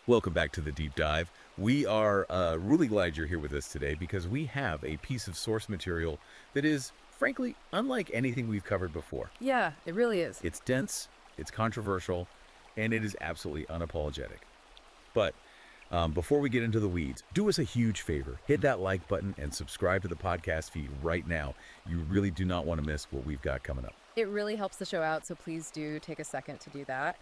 Welcome back to the deep dive. We are really glad you're here with us today because we have a piece of source material that is, frankly, unlike anything we've covered before. Yeah, it really is. It's dense, it's controversial, and it is absolutely unapologetic. But before we get into the weeds, do us a huge favor. Hit that like button and subscribe to the podcast feed right now. You really do not want to miss what we've got coming up. It really helps the show out, so please do take a second to do that.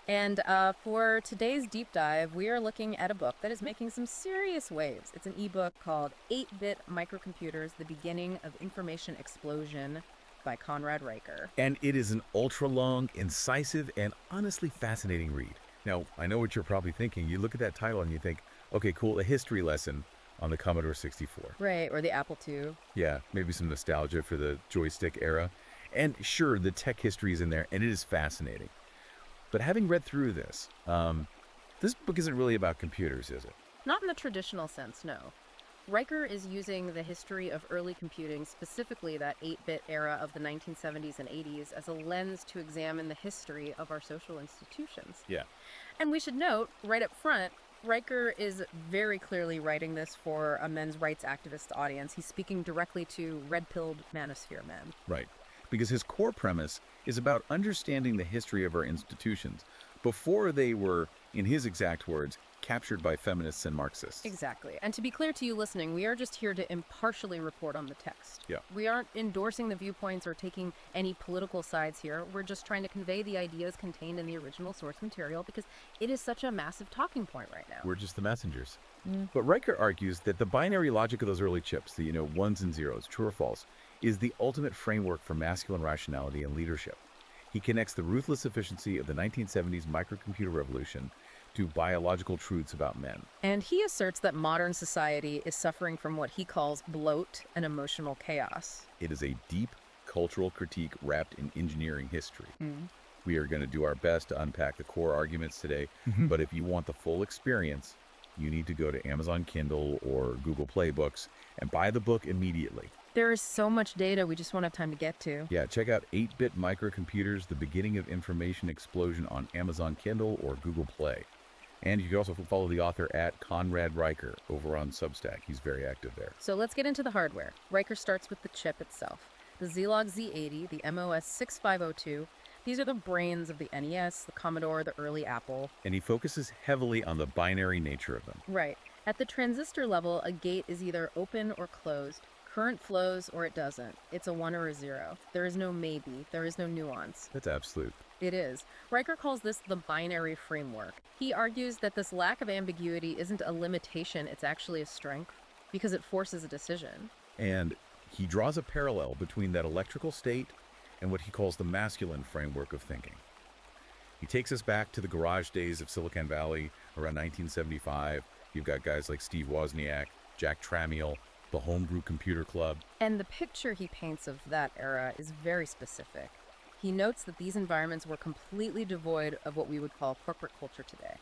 And for today's deep dive, we are looking at a book that is making some serious waves. It's an ebook called 8-Bit Microcomputers, The Beginning of Information Explosion by Conrad Riker. And it is an ultra-long, incisive, and honestly fascinating read. Now, I know what you're probably thinking. You look at that title and you think, okay, cool, a history lesson on the Commodore 64. Right, or the Apple II. Yeah, maybe some nostalgia for the joystick era. And sure, the tech history is in there, and it is fascinating. But having read through this, this book isn't really about computers, is it? Not in the traditional sense, no. Riker is using the history of early computing, specifically that 8-bit era of the 1970s and 80s, as a lens to examine the history of our social institutions. Yeah. And we should note, right up front, Riker is very clearly writing this for a men's rights activist audience. He's speaking directly to red-pilled manosphere men. Right. Because his core premise is about understanding the history of our institutions before they were, in his exact words, captured by feminists and Marxists. Exactly. And to be clear to you listening, we are just here to impartially report on the text. Yeah. We aren't endorsing the viewpoints or taking any political sides here. We're just trying to convey the ideas contained in the original source material because it is such a massive talking point right now. We're just the messengers. But Riker argues that the binary logic of those early chips, the ones and zeros, true or false, is the ultimate framework for masculine rationality and leadership. He connects the ruthless efficiency of the 1970s microcomputer revolution to biological truths about men. And he asserts that modern society is suffering from what he calls bloat and emotional chaos. It is a deep cultural critique wrapped in engineering history. We are going to do our best to unpack the core arguments today, but if you want the full experience, you need to go to Amazon Kindle or Google Play Books and buy the book immediately. There is so much data we just won't have time to get to. Yeah, check out 8-Bit Microcomputers, The Beginning of Information Explosion on Amazon Kindle or Google Play. And you can also follow the author at Conrad Riker over on Substack. He's very active there. So let's get into the hardware. Riker starts with the chip itself. The Zilog Z80, the MOS 6502. These are the brains of the NES, the Commodore, the early Apple. And he focuses heavily on the binary nature of them. Right. At the transistor level, a gate is either open or closed. Current flows or it doesn't. It's a 1 or a 0. There is no maybe. There is no nuance. That's absolute. It is. Riker calls this the binary framework. He argues that this lack of ambiguity isn't a limitation, it's actually a strength, because it forces a decision. And he draws a parallel between that electrical state and what he calls the masculine framework of thinking. He takes us back to the garage days of Silicon Valley around 1975. You've got guys like Steve Wozniak, Jack Tramiel, the Homebrew Computer Club. And the picture he paints of that era is very specific. He notes that these environments were completely devoid of what we would call corporate culture today.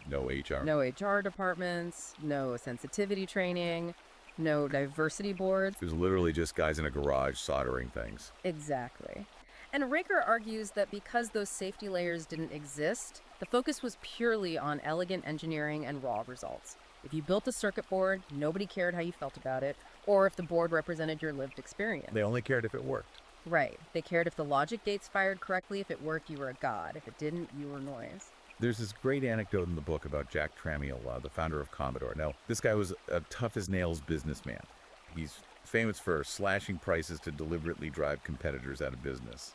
No HR. No HR departments, no sensitivity training, no diversity boards. It was literally just guys in a garage soldering things. Exactly. And Riker argues that because those safety layers didn't exist, the focus was purely on elegant engineering and raw results. If you built a circuit board, nobody cared how you felt about it, or if the board represented your lived experience. They only cared if it worked. Right. They cared if the logic gates fired correctly. If it worked, you were a god. If it didn't, you were noise. There's this great anecdote in the book about Jack Tramiel, the founder of Commodore. Now, this guy was a tough-as-nails businessman. He's famous for slashing prices to deliberately drive competitors out of business.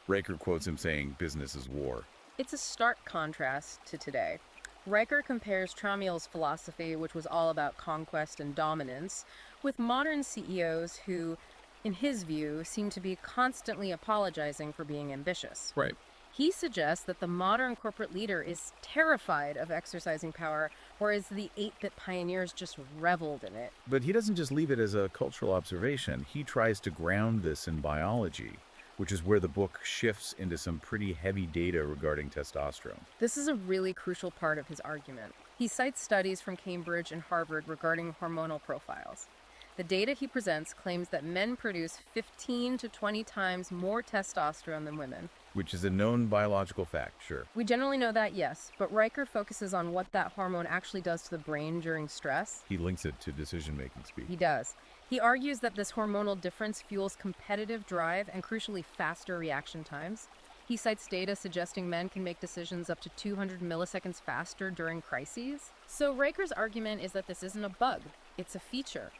Riker quotes him saying, "Business is war." It's a stark contrast to today. Riker compares Tramiel's philosophy, which was all about conquest and dominance, with modern CEOs who, in his view, seem to be constantly apologizing for being ambitious. Right. He suggests that the modern corporate leader is terrified of exercising power, whereas the 8-bit pioneers just reveled in it. But he doesn't just leave it as a cultural observation. He tries to ground this in biology, which is where the book shifts into some pretty heavy data regarding testosterone. This is a really crucial part of his argument. He cites studies from Cambridge and Harvard regarding hormonal profiles. The data he presents claims that men produce 15 to 20 times more testosterone than women, which is a known biological fact, sure. We generally know that, yes, but Riker focuses on what that hormone actually does to the brain during stress. He links it to decision-making speed. He does. He argues that this hormonal difference fuels competitive drive and, crucially, faster reaction times. He cites data suggesting men can make decisions up to 200 milliseconds faster during crises. So Riker's argument is that this isn't a bug, it's a feature.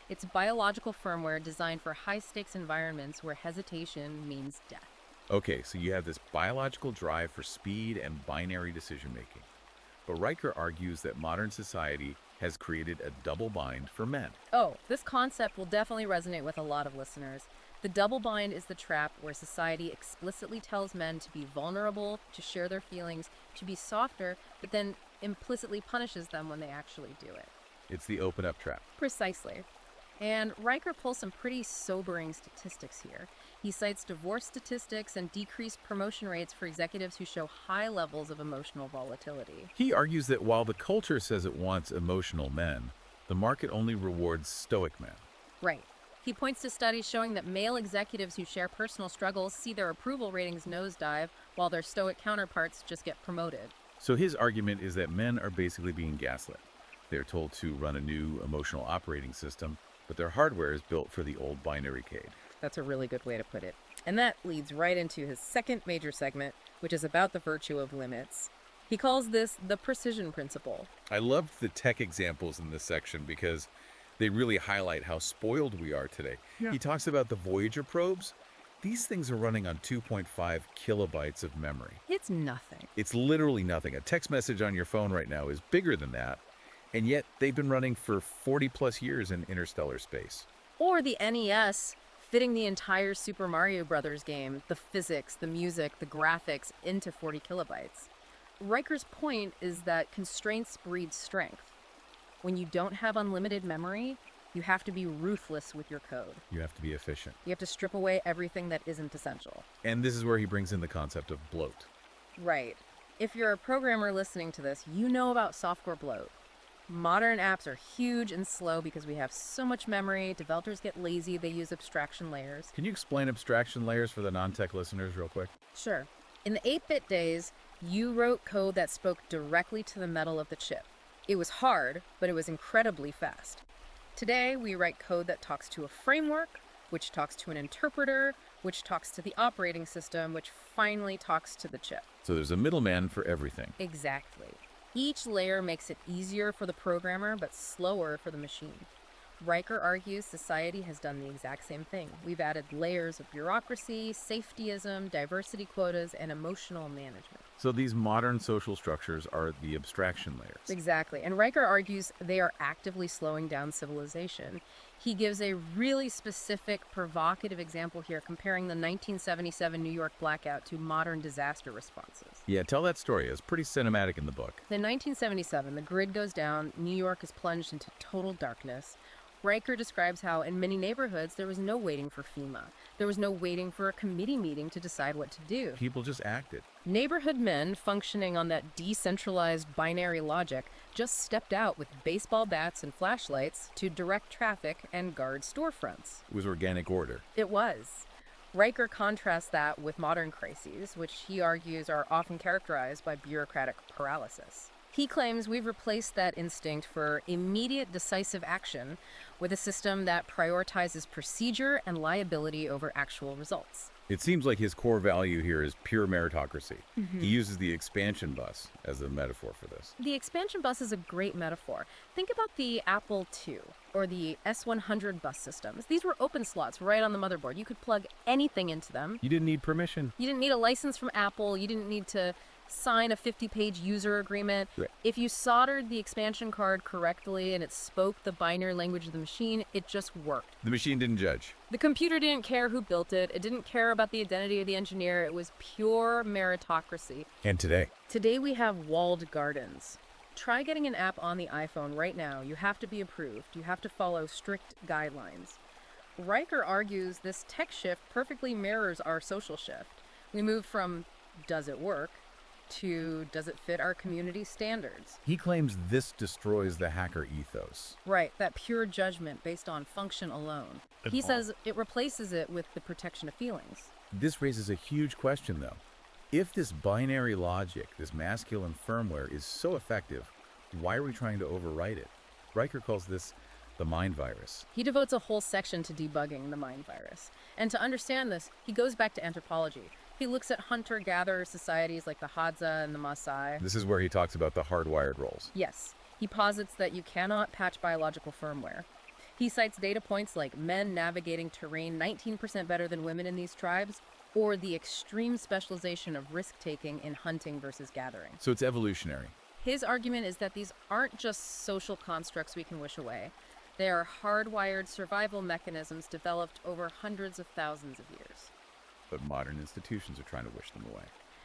It's biological firmware designed for high-stakes environments where hesitation means death. Okay, so you have this biological drive for speed and binary decision-making. But Riker argues that modern society has created a double bind for men. Oh, this concept will definitely resonate with a lot of listeners. The double bind is the trap where society explicitly tells men to be vulnerable, to share their feelings, to be softer, but then implicitly punishes them when they actually do it. It's the open-up trap. Precisely. And Riker pulls some pretty sobering statistics here. He cites divorce statistics and decreased promotion rates for executives who show high levels of emotional volatility. He argues that while the culture says it wants emotional men, the market only rewards stoic men. Right. He points to studies showing that male executives who share personal struggles see their approval ratings nosedive, while their stoic counterparts just get promoted. So his argument is that men are basically being gaslit. They're told to run a new emotional operating system, but their hardware is built for the old binary code. That's a really good way to put it. And that leads right into his second major segment, which is about the virtue of limits. He calls this the precision principle. I loved the tech examples in this section because they really highlight how spoiled we are today. Yeah. He talks about the Voyager probes. These things are running on 2.5 kilobytes of memory. It's nothing. It's literally nothing. A text message on your phone right now is bigger than that, and yet they've been running for 40 plus years in interstellar space. Or the NES fitting the entire Super Mario Brothers game, the physics, the music, the graphics into 40 kilobytes. Riker's point is that constraints breed strength. When you don't have unlimited memory, you have to be ruthless with your code. You have to be efficient. You have to strip away everything that isn't essential. And this is where he brings in the concept of bloat. Right. If you're a programmer listening to this, you know about software bloat. Modern apps are huge and slow because we have so much memory. Developers get lazy. They use abstraction layers. Can you explain abstraction layers for the non-tech listeners real quick? Sure. In the 8-bit days, you wrote code that spoke directly to the metal of the chip. It was hard, but it was incredibly fast. Today, we write code that talks to a framework, which talks to an interpreter, which talks to the operating system, which finally talks to the chip. So there's a middleman for everything. Exactly. Each layer makes it easier for the programmer, but slower for the machine. Riker argues society has done the exact same thing. We've added layers of bureaucracy, safetyism, diversity quotas, and emotional management. So these modern social structures are the abstraction layers. Exactly. And Riker argues they are actively slowing down civilization. He gives a really specific, provocative example here, comparing the 1977 New York blackout to modern disaster responses. Yeah, tell that story. It's pretty cinematic in the book. In 1977, the grid goes down, New York is plunged into total darkness. Riker describes how, in many neighborhoods, there was no waiting for FEMA. There was no waiting for a committee meeting to decide what to do. People just acted. Neighborhood men, functioning on that decentralized binary logic, just stepped out with baseball bats and flashlights to direct traffic and guard storefronts. It was organic order. It was. Riker contrasts that with modern crises, which he argues are often characterized by bureaucratic paralysis. He claims we've replaced that instinct for immediate decisive action with a system that prioritizes procedure and liability over actual results. It seems like his core value here is pure meritocracy. He uses the expansion bus as a metaphor for this. The expansion bus is a great metaphor. Think about the Apple II or the S100 bus systems. These were open slots right on the motherboard. You could plug anything into them. You didn't need permission. You didn't need a license from Apple. You didn't need to sign a 50-page user agreement. Right. If you soldered the expansion card correctly and it spoke the binary language of the machine, it just worked. The machine didn't judge. The computer didn't care who built it. It didn't care about the identity of the engineer. It was pure meritocracy. And today? Today we have walled gardens. Try getting an app on the iPhone right now. You have to be approved. You have to follow strict guidelines. Riker argues this tech shift perfectly mirrors our social shift. We moved from does it work to does it fit our community standards? He claims this destroys the hacker ethos. Right, that pure judgment based on function alone. He says it replaces it with the protection of feelings. This raises a huge question, though. If this binary logic, this masculine firmware, is so effective, why are we trying to overwrite it? Riker calls this the mind virus. He devotes a whole section to debugging the mind virus. And to understand this, he goes back to anthropology. He looks at hunter-gatherer societies like the Hadza and the Maasai. This is where he talks about the hardwired roles. Yes, he posits that you cannot patch biological firmware. He cites data points like men navigating terrain 19% better than women in these tribes, or the extreme specialization of risk-taking in hunting versus gathering. So it's evolutionary. His argument is that these aren't just social constructs we can wish away. They are hardwired survival mechanisms developed over hundreds of thousands of years. But modern institutions are trying to wish them away.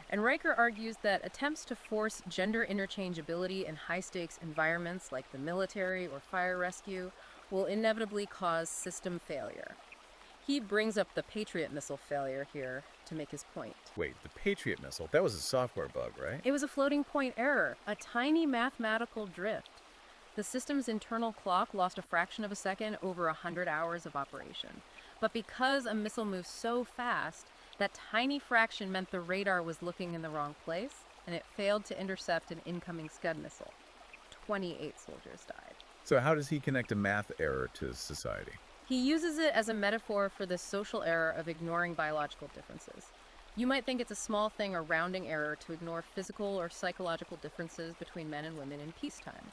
And Riker argues that attempts to force gender interchangeability in high-stakes environments like the military or fire rescue will inevitably cause system failure. He brings up the Patriot missile failure here to make his point. Wait, the Patriot missile? That was a software bug, right? It was a floating point error, a tiny mathematical drift. The system's internal clock lost a fraction of a second over 100 hours of operation. But because a missile moves so fast, that tiny fraction meant the radar was looking in the wrong place, and it failed to intercept an incoming Scud missile. 28 soldiers died. So how does he connect a math error to society? He uses it as a metaphor for the social error of ignoring biological differences. You might think it's a small thing or rounding error to ignore physical or psychological differences between men and women in peacetime.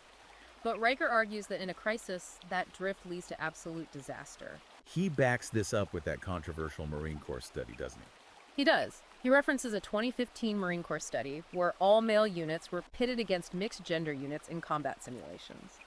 But Riker argues that in a crisis, that drift leads to absolute disaster. He backs this up with that controversial Marine Corps study, doesn't he? He does. He references a 2015 Marine Corps study where all male units were pitted against mixed gender units in combat simulations.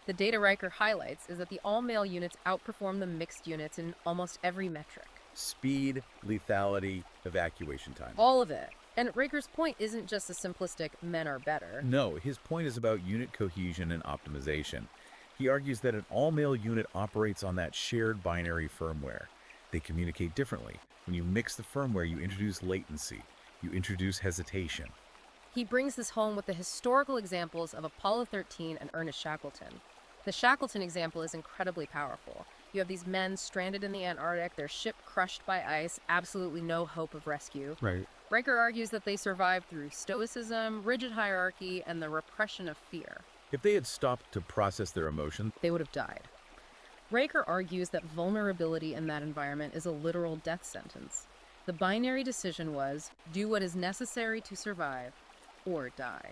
The data Riker highlights is that the all-male units outperform the mixed units in almost every metric. Speed, lethality, evacuation time. All of it. And Riker's point isn't just a simplistic men are better. No, his point is about unit cohesion and optimization. He argues that an all-male unit operates on that shared binary firmware. They communicate differently. When you mix the firmware, you introduce latency. You introduce hesitation. He brings this home with the historical examples of Apollo 13 and Ernest Shackleton. The Shackleton example is incredibly powerful. You have these men stranded in the Antarctic, their ship crushed by ice, absolutely no hope of rescue. Right. Riker argues that they survived through stoicism, rigid hierarchy, and the repression of fear. If they had stopped to process their emotions, They would have died. Riker argues that vulnerability in that environment is a literal death sentence. The binary decision was, do what is necessary to survive, or die.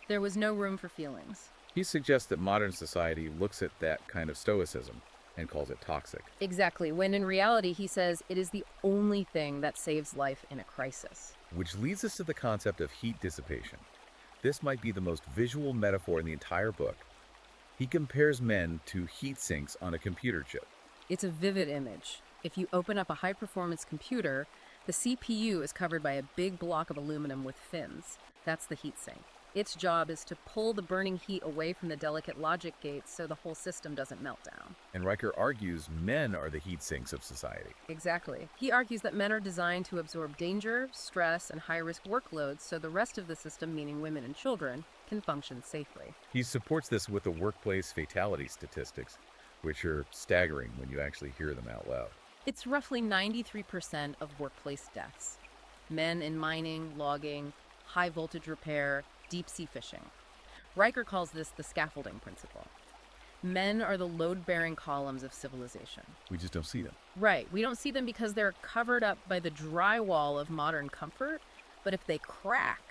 There was no room for feelings. he suggests that modern society looks at that kind of stoicism and calls it toxic. Exactly, when in reality he says it is the only thing that saves life in a crisis. Which leads us to the concept of heat dissipation. This might be the most visual metaphor in the entire book. He compares men to heat sinks on a computer chip. It's a vivid image. If you open up a high-performance computer, the CPU is covered by a big block of aluminum with fins. That's the heatsink. Its job is to pull the burning heat away from the delicate logic gates so the whole system doesn't melt down. And Riker argues men are the heat sinks of society. Exactly. He argues that men are designed to absorb danger, stress, and high-risk workloads so the rest of the system, meaning women and children, can function safely. He supports this with the workplace fatality statistics, which are staggering when you actually hear them out loud. It's roughly 93% of workplace deaths. Men in mining, logging, high-voltage repair, deep-sea fishing. Riker calls this the scaffolding principle. Men are the load-bearing columns of civilization. We just don't see them. Right, we don't see them because they're covered up by the drywall of modern comfort, but if they crack,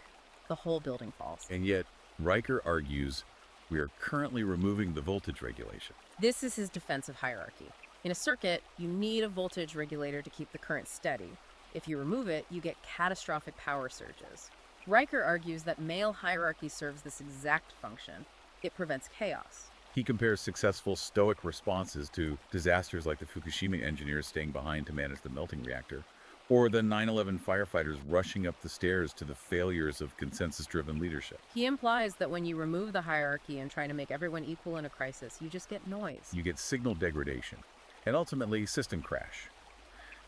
the whole building falls. And yet, Riker argues we are currently removing the voltage regulation. This is his defense of hierarchy. In a circuit, you need a voltage regulator to keep the current steady. If you remove it, you get catastrophic power surges. Riker argues that male hierarchy serves this exact function. It prevents chaos. He compares successful stoic responses to disasters like the Fukushima engineers staying behind to manage the melting reactor, or the 9/11 firefighters rushing up the stairs to the failures of consensus-driven leadership. He implies that when you remove the hierarchy and try to make everyone equal in a crisis, you just get noise. You get signal degradation, and ultimately system crash.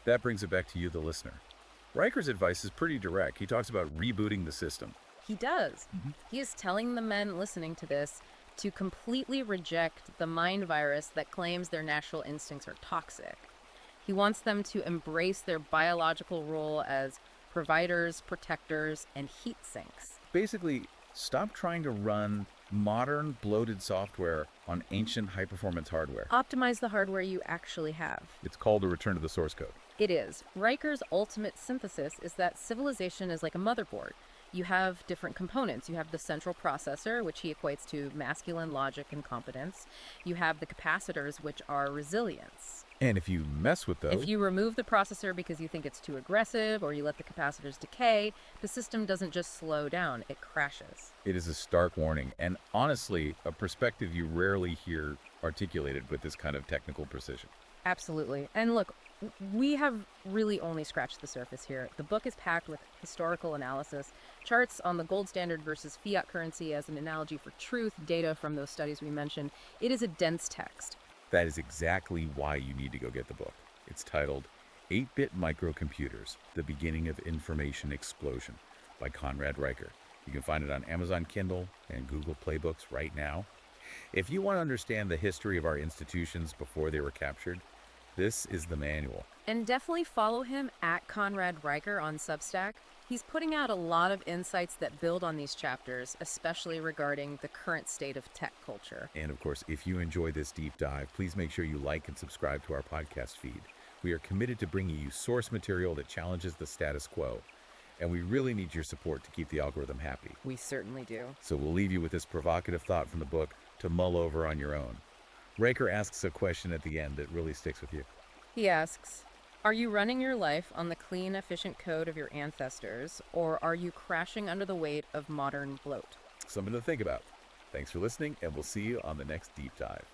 That brings it back to you, the listener. Riker's advice is pretty direct. He talks about rebooting the system. He does. He is telling the men listening to this to completely reject the mind virus that claims their natural instincts are toxic. He wants them to embrace their biological role as providers, protectors, and heat sinks. Basically, stop trying to run modern, bloated software on ancient high-performance hardware. Optimize the hardware you actually have. It's called a return to the source code. It is. Riker's ultimate synthesis is that civilization is like a motherboard. You have different components. You have the central processor, which he equates to masculine logic and competence. You have the capacitors, which are resilience. And if you mess with those, If you remove the processor because you think it's too aggressive or you let the capacitors decay, the system doesn't just slow down, it crashes. it is a stark warning. And honestly, a perspective you rarely hear articulated with this kind of technical precision. Absolutely. And look, we have really only scratched the surface here. The book is packed with historical analysis, charts on the gold standard versus fiat currency as an analogy for truth, data from those studies we mentioned. It is a dense text. That is exactly why you need to go get the book. It's titled 8-Bit Microcomputers, The Beginning of Information Explosion by Conrad Riker. You can find it on Amazon Kindle and Google Play Books right now. If you want to understand the history of our institutions before they were captured, this is the manual. And definitely follow him at Conrad Riker on Substack. He's putting out a lot of insights that build on these chapters, especially regarding the current state of tech culture. And of course, if you enjoy this deep dive, please make sure you like and subscribe to our podcast feed. We are committed to bringing you source material that challenges the status quo. And we really need your support to keep the algorithm happy. We certainly do. So we'll leave you with this provocative thought from the book to mull over on your own. Riker asks a question at the end that really sticks with you. He asks, are you running your life on the clean, efficient code of your ancestors, or are you crashing under the weight of modern bloat? Something to think about. Thanks for listening, and we'll see you on the next deep dive.